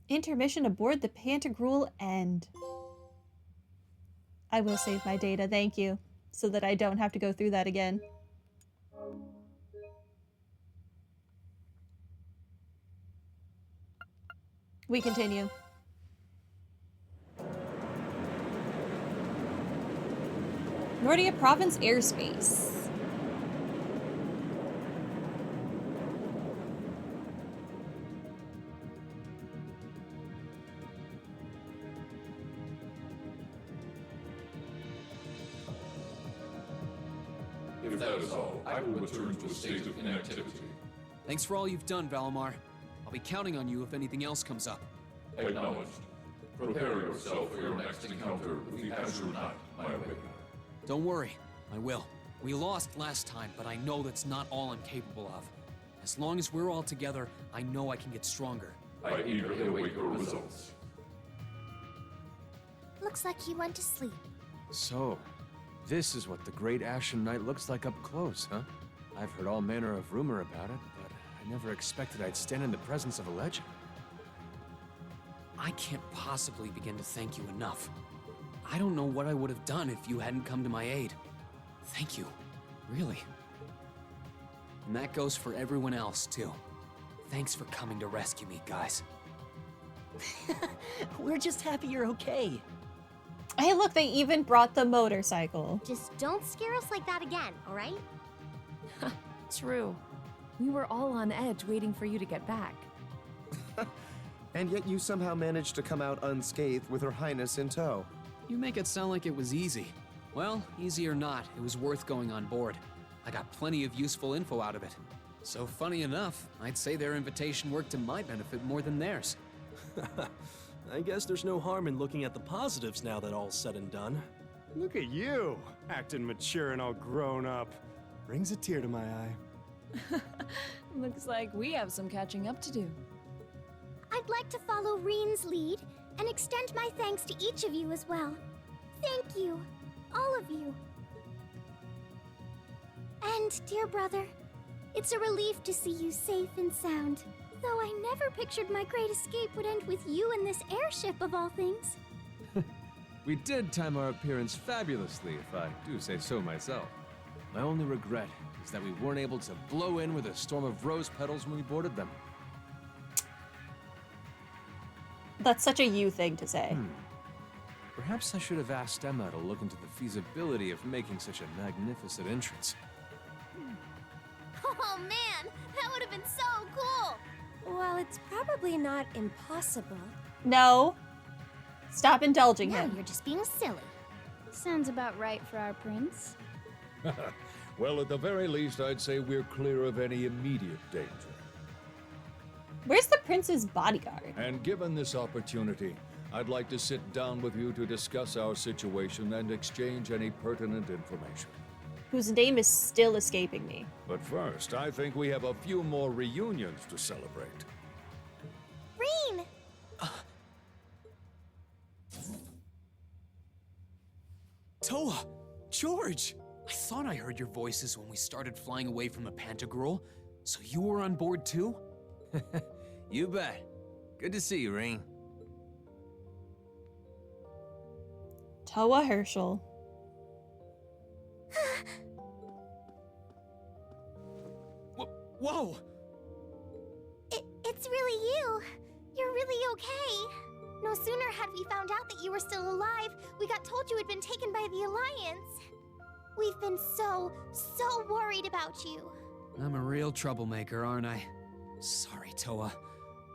Intermission aboard the Pantagruel end. I will save my data, thank you, so that I don't have to go through that again. We continue. Nordia Province airspace. If that is all, I will return to a state of inactivity. Thanks for all you've done, Valimar. I'll be counting on you if anything else comes up. Acknowledged. Prepare yourself for your next encounter with the Azure Knight, my awakener. Don't worry, I will. We lost last time, but I know that's not all I'm capable of. As long as we're all together, I know I can get stronger. I eagerly await your results. Looks like he went to sleep. So, this is what the Great Ashen Knight looks like up close, huh? I've heard all manner of rumor about it, but I never expected I'd stand in the presence of a legend. I can't possibly begin to thank you enough. I don't know what I would have done if you hadn't come to my aid. Thank you. Really. And that goes for everyone else, too. Thanks for coming to rescue me, guys. We're just happy you're okay. Hey, look, they even brought the motorcycle. Just don't scare us like that again, alright? True. We were all on edge waiting for you to get back. And yet you somehow managed to come out unscathed with Her Highness in tow. You make it sound like it was easy. Well, easy or not, it was worth going on board. I got plenty of useful info out of it. So funny enough, I'd say their invitation worked to my benefit more than theirs. I guess there's no harm in looking at the positives now that all's said and done. Look at you, acting mature and all grown up. Brings a tear to my eye. Looks like we have some catching up to do. I'd like to follow Reen's lead and extend my thanks to each of you as well. Thank you, all of you. And, dear brother, it's a relief to see you safe and sound. Though I never pictured my great escape would end with you in this airship of all things. We did time our appearance fabulously, if I do say so myself. My only regret is that we weren't able to blow in with a storm of rose petals when we boarded them. That's such a you thing to say. Perhaps I should have asked Emma to look into the feasibility of making such a magnificent entrance. Oh man, that would have been so cool! Well, it's probably not impossible. No. Stop indulging No, him. you're just being silly. Sounds about right for our prince. Well, at the very least, I'd say we're clear of any immediate danger. Where's the prince's bodyguard? And given this opportunity, I'd like to sit down with you to discuss our situation and exchange any pertinent information. Whose name is still escaping me. But first, I think we have a few more reunions to celebrate. Reen! Towa! George! I thought I heard your voices when we started flying away from the Pantagruel. So you were on board too? You bet. Good to see you, Reen. Towa Herschel. Whoa! It's really you. You're really okay. No sooner had we found out that you were still alive, we got told you had been taken by the Alliance. We've been so worried about you. I'm a real troublemaker, aren't I? Sorry, Towa.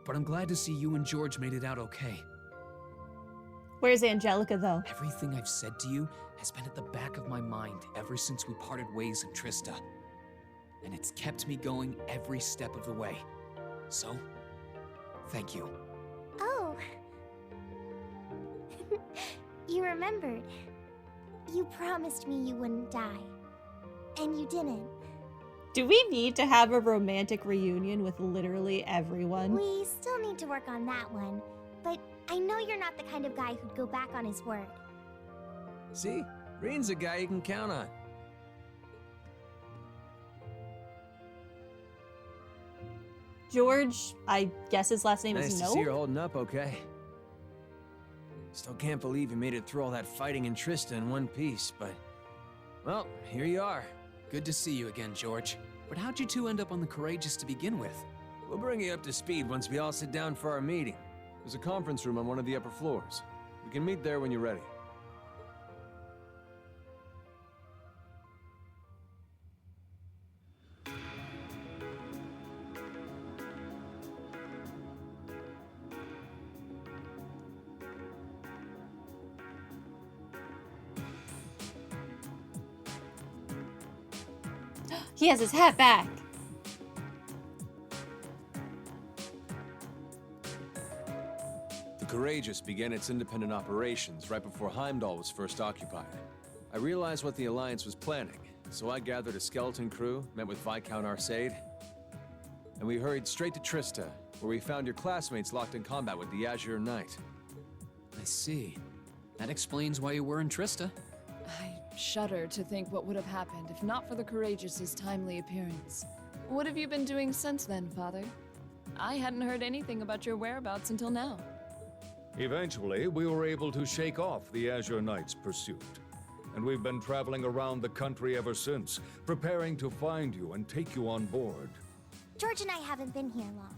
But I'm glad to see you and George made it out okay. Where's Angelica, though? Everything I've said to you has been at the back of my mind ever since we parted ways in Trista. And it's kept me going every step of the way. So, thank you. Oh. You remembered. You promised me you wouldn't die. And you didn't. Do we need to have a romantic reunion with literally everyone? We still need to work on that one. But I know you're not the kind of guy who'd go back on his word. See? Reen's a guy you can count on. George, I guess his last name Nice is to No? see you're holding up okay. Still can't believe you made it through all that fighting in Trista in one piece, but... Well, here you are. Good to see you again, George. But how'd you two end up on the Courageous to begin with? We'll bring you up to speed once we all sit down for our meeting. There's a conference room on one of the upper floors. We can meet there when you're ready. He has his hat back. The Courageous began its independent operations right before Heimdall was first occupied. I realized what the Alliance was planning, so I gathered a skeleton crew, met with Viscount Arcade, and we hurried straight to Trista, where we found your classmates locked in combat with the Azure Knight. I see. That explains why you were in Trista. I shudder to think what would have happened if not for the Courageous's timely appearance. What have you been doing since then, Father? I hadn't heard anything about your whereabouts until now. Eventually, we were able to shake off the Azure Knight's pursuit. And we've been traveling around the country ever since, preparing to find you and take you on board. George and I haven't been here long.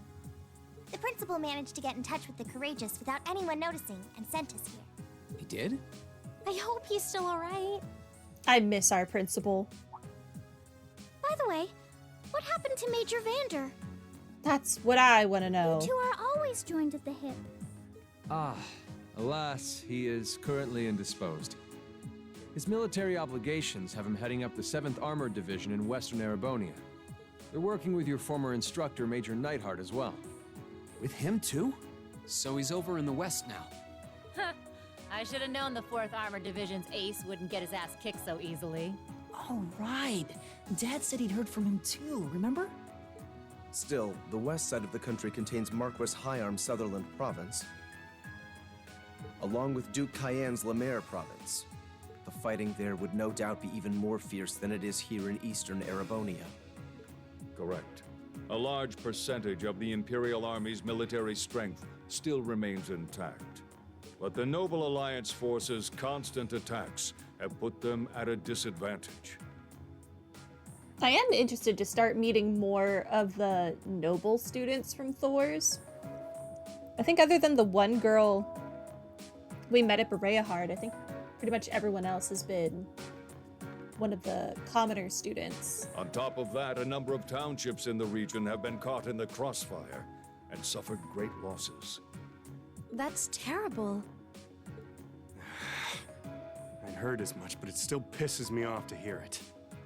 The principal managed to get in touch with the Courageous without anyone noticing and sent us here. He did? I hope he's still alright. I miss our principal. By the way, what happened to Major Vander? That's what I want to know. You two are always joined at the hip. Ah, alas, he is currently indisposed. His military obligations have him heading up the 7th Armored Division in Western Erebonia. They're working with your former instructor, Major Neidhart, as well. With him too? So he's over in the west now. I should have known the 4th Armored Division's ace wouldn't get his ass kicked so easily. Oh, right. Dad said he'd heard from him too, remember? Still, the west side of the country contains Marquis Hyarm's Sutherland province, along with Duke Cayenne's Lemaire province. The fighting there would no doubt be even more fierce than it is here in eastern Erebonia. Correct. A large percentage of the Imperial Army's military strength still remains intact. But the Noble Alliance forces' constant attacks have put them at a disadvantage. I am interested to start meeting more of the noble students from Thor's. I think other than the one girl we met at Bereahard, I think pretty much everyone else has been one of the commoner students. On top of that, a number of townships in the region have been caught in the crossfire and suffered great losses. That's terrible. I'd heard as much, but it still pisses me off to hear it.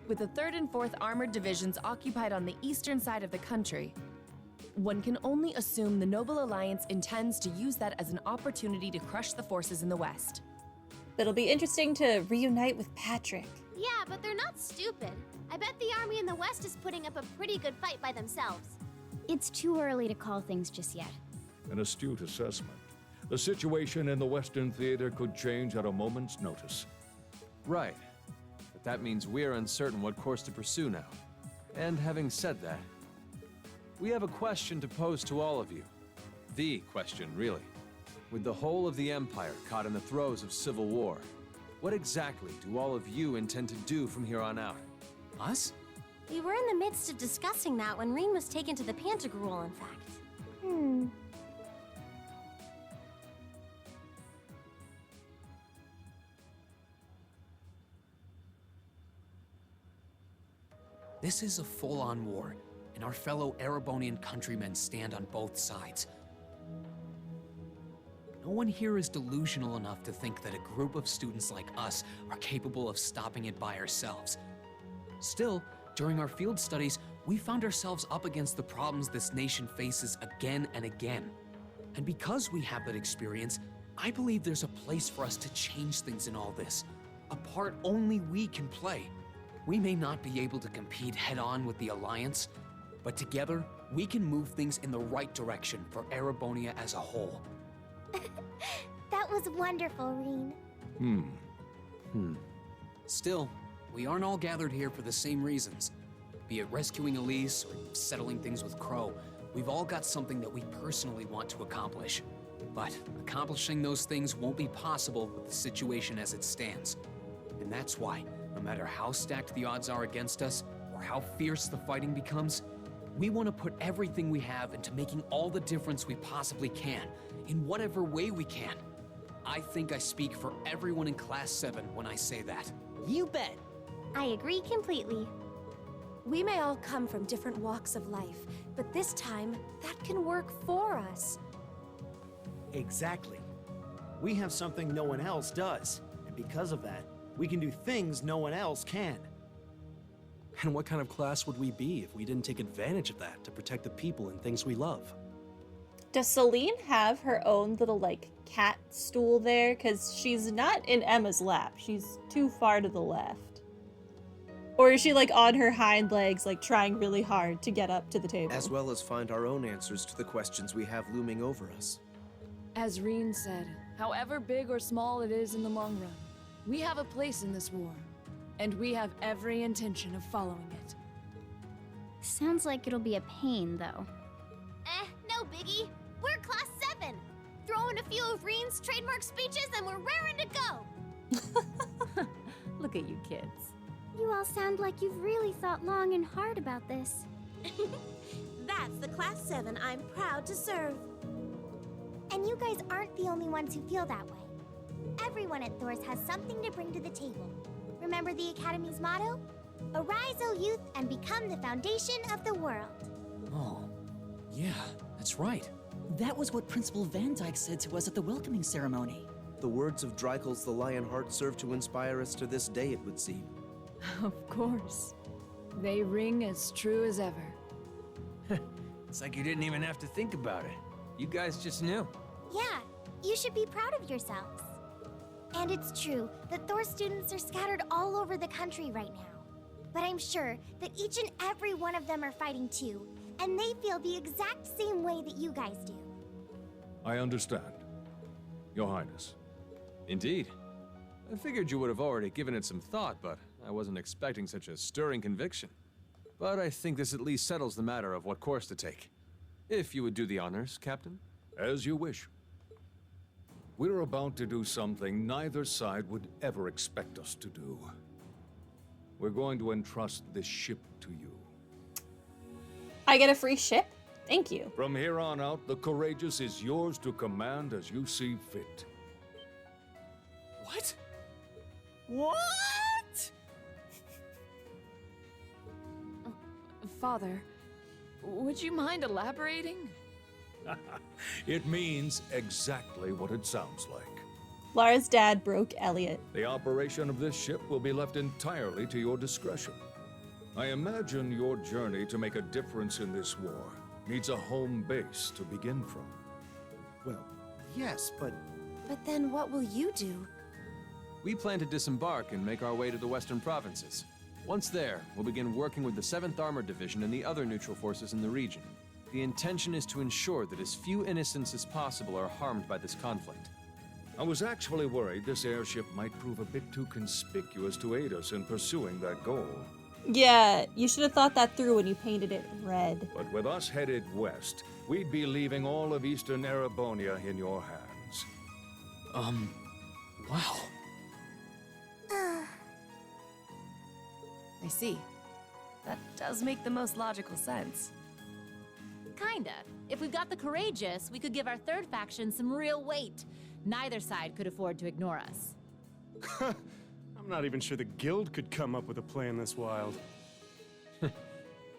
With the 3rd and 4th Armored Divisions occupied on the eastern side of the country, one can only assume the Noble Alliance intends to use that as an opportunity to crush the forces in the west. It'll be interesting to reunite with Patrick. Yeah, but they're not stupid. I bet the army in the west is putting up a pretty good fight by themselves. It's too early to call things just yet. An astute assessment. The situation in the Western Theater could change at a moment's notice. Right. But that means we're uncertain what course to pursue now. And having said that, we have a question to pose to all of you. The question, really. With the whole of the Empire caught in the throes of civil war, what exactly do all of you intend to do from here on out? Us? We were in the midst of discussing that when Reen was taken to the Pantagruel, in fact. This is a full-on war, and our fellow Erebonian countrymen stand on both sides. No one here is delusional enough to think that a group of students like us are capable of stopping it by ourselves. Still, during our field studies, we found ourselves up against the problems this nation faces again and again. And because we have that experience, I believe there's a place for us to change things in all this. A part only we can play. We may not be able to compete head-on with the Alliance, but together, we can move things in the right direction for Erebonia as a whole. That was wonderful, Reen. Still, we aren't all gathered here for the same reasons. Be it rescuing Elise or settling things with Crow, We've all got something that we personally want to accomplish. But accomplishing those things won't be possible with the situation as it stands. And that's why, no matter how stacked the odds are against us, or how fierce the fighting becomes, we want to put everything we have into making all the difference we possibly can, in whatever way we can. I think I speak for everyone in Class 7 when I say that. You bet. I agree completely. We may all come from different walks of life, but this time, that can work for us. Exactly. We have something no one else does, and because of that, we can do things no one else can. And what kind of class would we be if we didn't take advantage of that to protect the people and things we love? Does Celine have her own little, like, cat stool there? Because she's not in Emma's lap. She's too far to the left. Or is she, like, on her hind legs, like, trying really hard to get up to the table? As well as find our own answers to the questions we have looming over us. As Reen said, however big or small it is in the long run, we have a place in this war, and we have every intention of following it. Sounds like it'll be a pain, though. No biggie. We're Class 7. Throw in a few of Reen's trademark speeches and we're raring to go. Look at you kids. You all sound like you've really thought long and hard about this. That's the Class 7 I'm proud to serve. And you guys aren't the only ones who feel that way. Everyone at Thor's has something to bring to the table. Remember the Academy's motto? Arise, O youth, and become the foundation of the world. Oh, yeah, that's right. That was what Principal Van Dyke said to us at the welcoming ceremony. The words of Dreikel's the Lionheart serve to inspire us to this day, it would seem. Of course. They ring as true as ever. It's like you didn't even have to think about it. You guys just knew. Yeah, you should be proud of yourselves. And it's true that Thor students are scattered all over the country right now. But I'm sure that each and every one of them are fighting too, and they feel the exact same way that you guys do. I understand. Your Highness. Indeed. I figured you would have already given it some thought, but I wasn't expecting such a stirring conviction. But I think this at least settles the matter of what course to take. If you would do the honors, Captain. As you wish. We're about to do something neither side would ever expect us to do. We're going to entrust this ship to you. I get a free ship? Thank you. From here on out, the Courageous is yours to command as you see fit. What? What? Father, would you mind elaborating? It means exactly what it sounds like. Lara's dad broke Elliot. The operation of this ship will be left entirely to your discretion. I imagine your journey to make a difference in this war needs a home base to begin from. Well, yes, but... But then what will you do? We plan to disembark and make our way to the western provinces. Once there, we'll begin working with the 7th Armored Division and the other neutral forces in the region. The intention is to ensure that as few innocents as possible are harmed by this conflict. I was actually worried this airship might prove a bit too conspicuous to aid us in pursuing that goal. Yeah, you should have thought that through when you painted it red. But with us headed west, we'd be leaving all of eastern Erebonia in your hands. Wow. I see. That does make the most logical sense. Kinda. If we've got the Courageous, we could give our third faction some real weight. Neither side could afford to ignore us. I'm not even sure the Guild could come up with a plan this wild.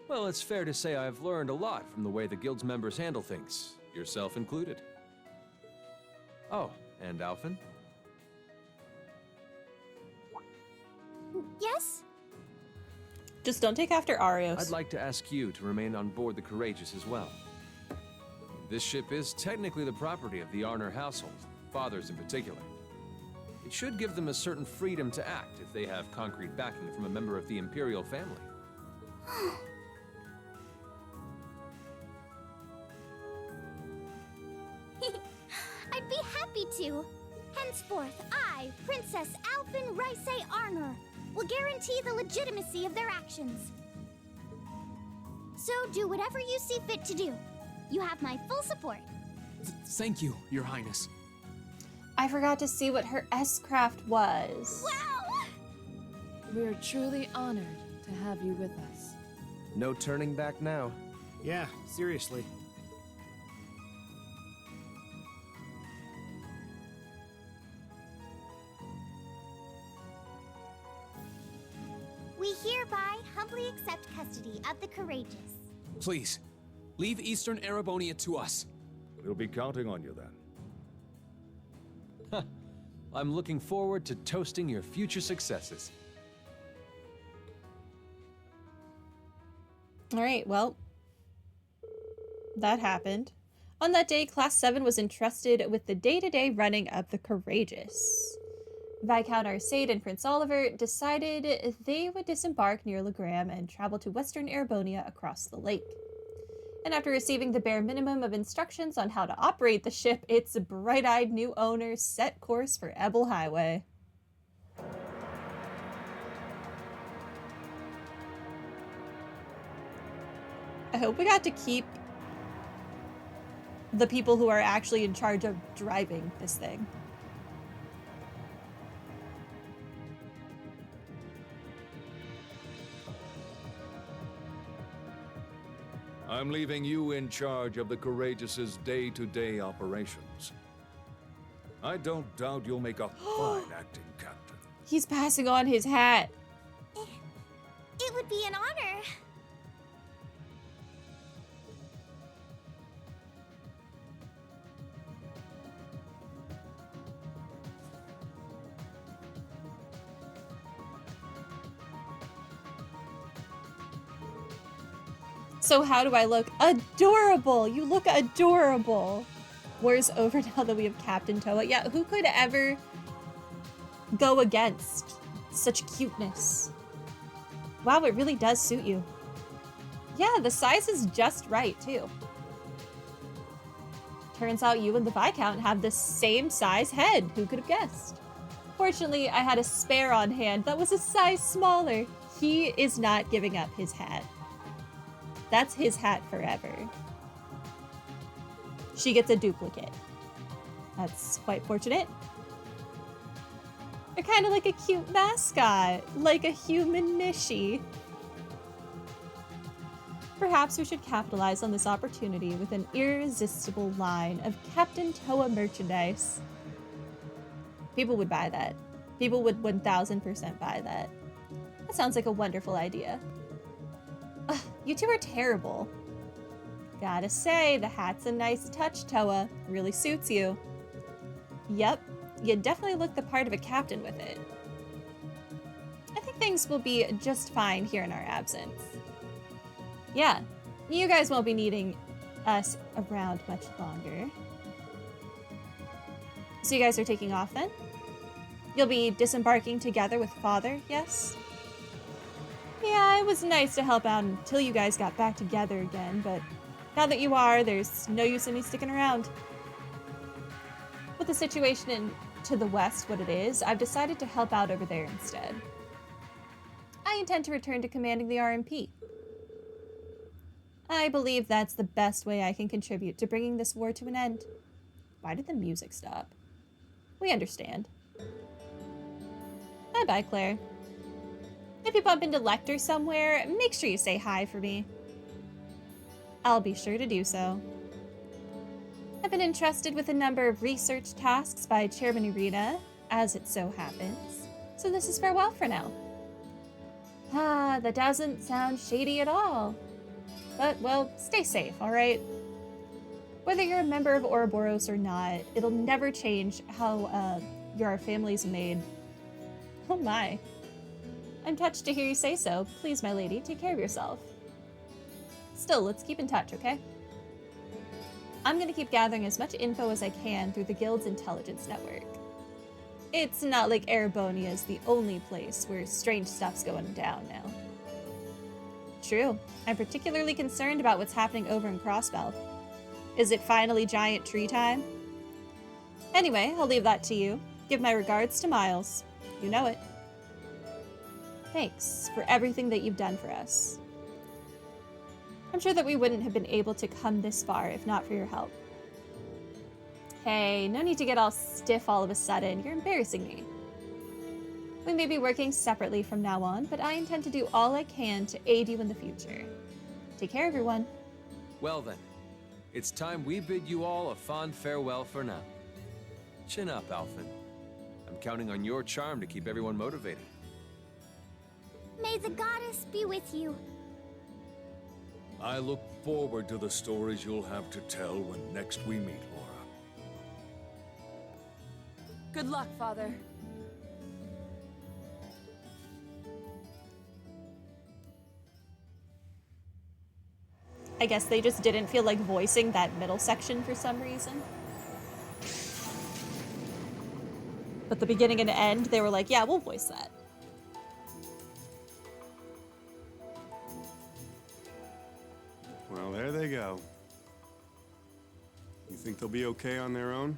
Well, it's fair to say I've learned a lot from the way the Guild's members handle things, yourself included. Oh, and Alphen? Yes? Just don't take after Arios. I'd like to ask you to remain on board the Courageous as well. This ship is technically the property of the Arner household, fathers in particular. It should give them a certain freedom to act if they have concrete backing from a member of the Imperial family. I'd be happy to. Henceforth, I, Princess Alphen Rysei Arnor, will guarantee the legitimacy of their actions. So do whatever you see fit to do. You have my full support. Thank you, Your Highness. I forgot to see what her S-craft was. Wow! We're truly honored to have you with us. No turning back now. Yeah, seriously. We hereby humbly accept custody of the courageous. Please, leave Eastern Erebonia to us. We'll be counting on you then. I'm looking forward to toasting your future successes. All right, well, that happened. On that day, Class 7 was entrusted with the day-to-day running of the Courageous. Viscount Arcade and Prince Oliver decided they would disembark near Legram and travel to Western Erebonia across the lake. And after receiving the bare minimum of instructions on how to operate the ship, its bright-eyed new owner set course for Ebel Highway. I hope we got to keep the people who are actually in charge of driving this thing. I'm leaving you in charge of the Courageous's day-to-day operations. I don't doubt you'll make a fine acting captain. He's passing on his hat. It would be an honor. So how do I look? Adorable! You look adorable! War's over now that we have Captain Towa. Yeah, who could ever go against such cuteness? Wow, it really does suit you. Yeah, the size is just right, too. Turns out you and the Viscount have the same size head. Who could have guessed? Fortunately, I had a spare on hand that was a size smaller. He is not giving up his hat. That's his hat forever. She gets a duplicate. That's quite fortunate. They're kind of like a cute mascot, like a human Nishi. Perhaps we should capitalize on this opportunity with an irresistible line of Captain Towa merchandise. People would buy that. People would 1000% buy that. That sounds like a wonderful idea. Ugh, you two are terrible. Gotta say, the hat's a nice touch, Towa. Really suits you. Yep, you definitely look the part of a captain with it. I think things will be just fine here in our absence. Yeah, you guys won't be needing us around much longer. So you guys are taking off then? You'll be disembarking together with Father, yes? Yeah, it was nice to help out until you guys got back together again, but now that you are, there's no use in me sticking around. With the situation to the west what it is, I've decided to help out over there instead. I intend to return to commanding the RMP. I believe that's the best way I can contribute to bringing this war to an end. Why did the music stop? We understand. Bye-bye, Claire. If you bump into Lecter somewhere, make sure you say hi for me. I'll be sure to do so. I've been entrusted with a number of research tasks by Chairman Irina, as it so happens, so this is farewell for now. Ah, that doesn't sound shady at all. But, well, stay safe, alright? Whether you're a member of Ouroboros or not, it'll never change how your family's made. Oh my. I'm touched to hear you say so. Please, my lady, take care of yourself. Still, let's keep in touch, okay? I'm gonna keep gathering as much info as I can through the Guild's intelligence network. It's not like Erebonia is the only place where strange stuff's going down now. True. I'm particularly concerned about what's happening over in Crossbell. Is it finally giant tree time? Anyway, I'll leave that to you. Give my regards to Miles. You know it. Thanks for everything that you've done for us. I'm I'm sure that we wouldn't have been able to come this far if not for your help. Hey, no need to get all stiff all of a sudden. You're embarrassing me. We may be working separately from now on, but I intend to do all I can to aid you in the future. Take care, everyone. Well then, it's time we bid you all a fond farewell for now. Chin up, Alphen. I'm counting on your charm to keep everyone motivated. May the goddess be with you. I look forward to the stories you'll have to tell when next we meet, Laura. Good luck, Father. I guess they just didn't feel like voicing that middle section for some reason. But the beginning and end, they were like, yeah, we'll voice that. Well, there they go. You think they'll be okay on their own?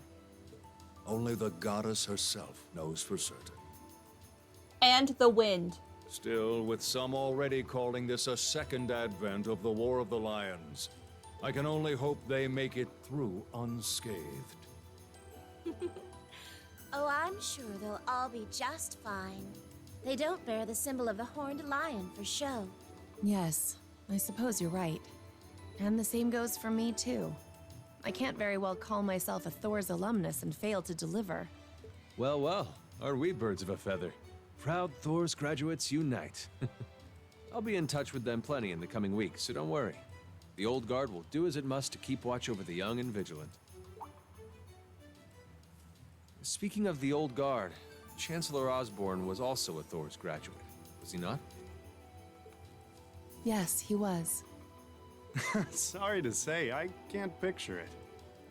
Only the goddess herself knows for certain. And the wind. Still, with some already calling this a second advent of the War of the Lions, I can only hope they make it through unscathed. Oh, I'm sure they'll all be just fine. They don't bear the symbol of the horned lion for show. Yes, I suppose you're right. And the same goes for me, too. I can't very well call myself a Thor's alumnus and fail to deliver. Well, well, are we birds of a feather? Proud Thor's graduates unite. I'll be in touch with them plenty in the coming weeks, so don't worry. The old guard will do as it must to keep watch over the young and vigilant. Speaking of the old guard, Chancellor Osborne was also a Thor's graduate, was he not? Yes, he was. Sorry to say, I can't picture it.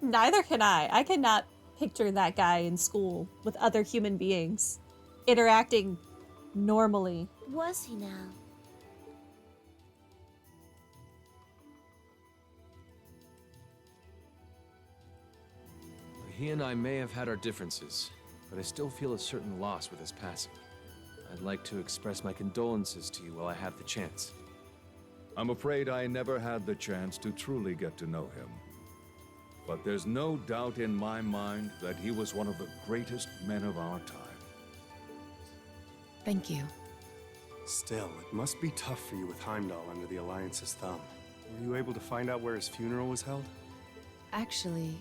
Neither can I. I cannot picture that guy in school with other human beings, interacting normally. Was he now? He and I may have had our differences, but I still feel a certain loss with his passing. I'd like to express my condolences to you while I have the chance. I'm afraid I never had the chance to truly get to know him. But there's no doubt in my mind that he was one of the greatest men of our time. Thank you. Still, it must be tough for you with Heimdall under the Alliance's thumb. Were you able to find out where his funeral was held? Actually...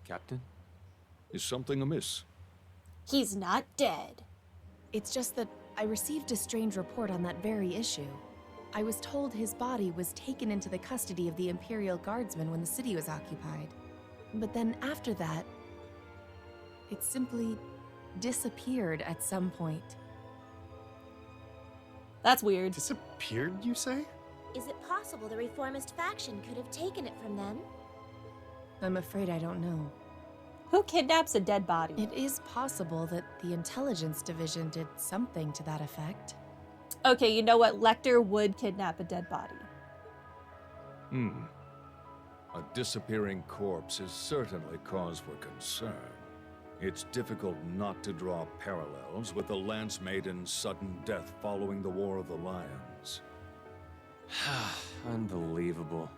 Captain? Is something amiss? He's not dead. It's just that I received a strange report on that very issue. I was told his body was taken into the custody of the Imperial Guardsmen when the city was occupied. But then after that, it simply disappeared at some point. That's weird. Disappeared, you say? Is it possible the reformist faction could have taken it from them? I'm afraid I don't know. Who kidnaps a dead body? It is possible that the Intelligence Division did something to that effect. Okay, you know what? Lecter would kidnap a dead body. A disappearing corpse is certainly cause for concern. It's difficult not to draw parallels with the Lance Maiden's sudden death following the War of the Lions. Unbelievable.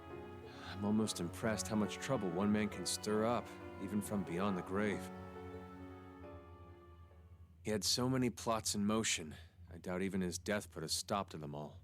I'm almost impressed how much trouble one man can stir up, even from beyond the grave. He had so many plots in motion, I doubt even his death put a stop to them all.